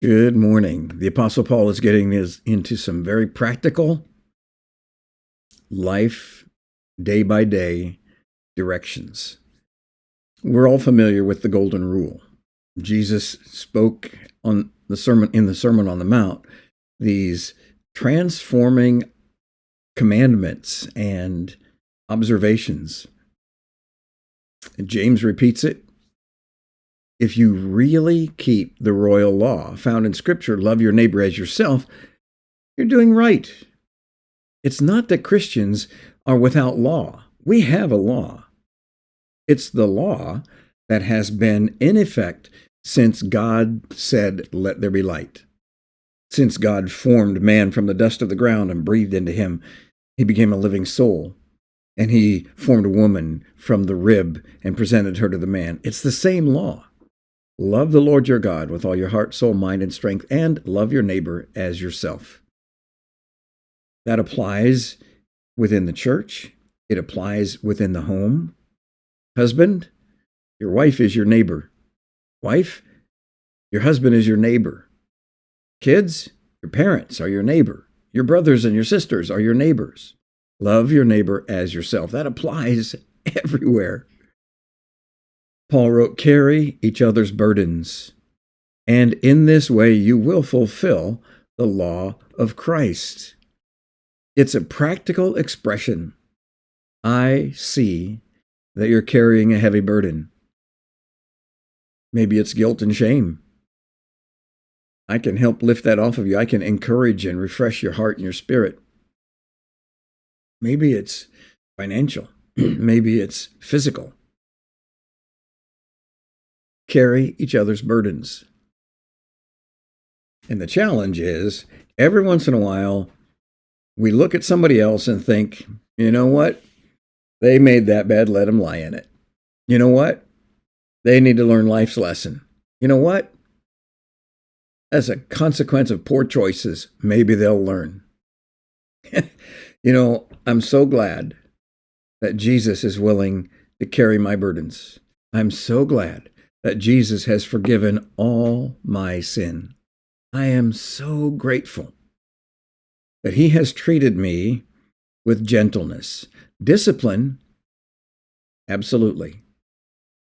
Good morning. The Apostle Paul is getting us into some very practical life, day by day directions. We're all familiar with the Golden Rule. Jesus spoke on in the Sermon on the Mount these transforming commandments and observations. James repeats it. If you really keep the royal law found in Scripture, love your neighbor as yourself, you're doing right. It's not that Christians are without law. We have a law. It's the law that has been in effect since God said, "Let there be light." Since God formed man from the dust of the ground and breathed into him, he became a living soul. And he formed a woman from the rib and presented her to the man. It's the same law. Love the Lord your God with all your heart, soul, mind, and strength, and love your neighbor as yourself. That applies within the church. It applies within the home. Husband, your wife is your neighbor. Wife, your husband is your neighbor. Kids, your parents are your neighbor. Your brothers and your sisters are your neighbors. Love your neighbor as yourself. That applies everywhere. Paul wrote, carry each other's burdens, and in this way you will fulfill the law of Christ. It's a practical expression. I see that you're carrying a heavy burden. Maybe it's guilt and shame. I can help lift that off of you. I can encourage and refresh your heart and your spirit. Maybe it's financial. Maybe it's physical. Carry each other's burdens. And the challenge is, every once in a while, we look at somebody else and think, you know what? They made that bed, let them lie in it. You know what? They need to learn life's lesson. You know what? As a consequence of poor choices, maybe they'll learn. I'm so glad that Jesus is willing to carry my burdens. I'm so glad that Jesus has forgiven all my sin. I am so grateful that he has treated me with gentleness. Discipline, absolutely,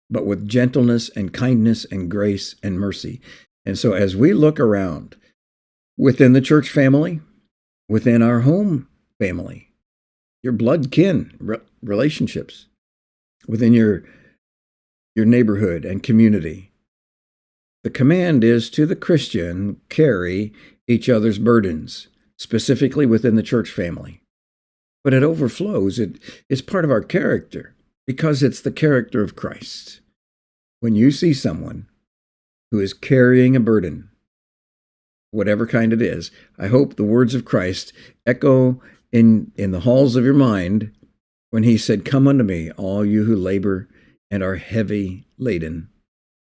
but with gentleness and kindness and grace and mercy. And so as we look around within the church family, within our home family, your blood kin relationships, within your neighborhood and community, the command is to the Christian, carry each other's burdens, specifically within the church family. But it overflows. It is part of our character because it's the character of Christ. When you see someone who is carrying a burden, whatever kind it is, I hope the words of Christ echo in the halls of your mind when he said, "Come unto me, all you who labor and are heavy laden,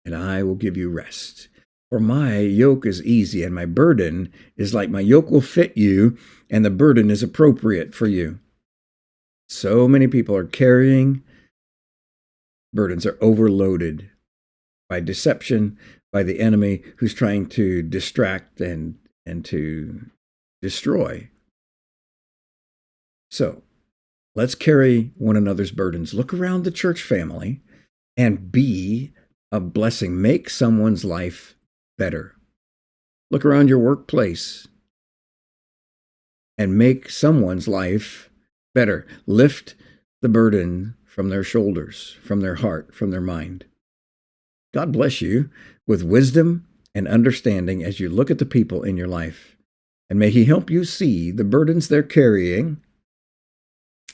and I will give you rest. For my yoke is easy, and my burden is light." My yoke will fit you, and the burden is appropriate for you. So many people are carrying burdens, are overloaded by deception, by the enemy who's trying to distract and to destroy. So let's carry one another's burdens. Look around the church family and be a blessing. Make someone's life better. Look around your workplace and make someone's life better. Lift the burden from their shoulders, from their heart, from their mind. God bless you with wisdom and understanding as you look at the people in your life. And may he help you see the burdens they're carrying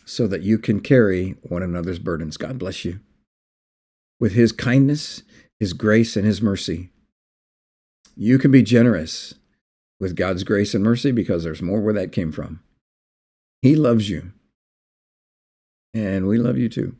so that you can carry one another's burdens. God bless you with his kindness, his grace, and his mercy. You can be generous with God's grace and mercy because there's more where that came from. He loves you, and we love you too.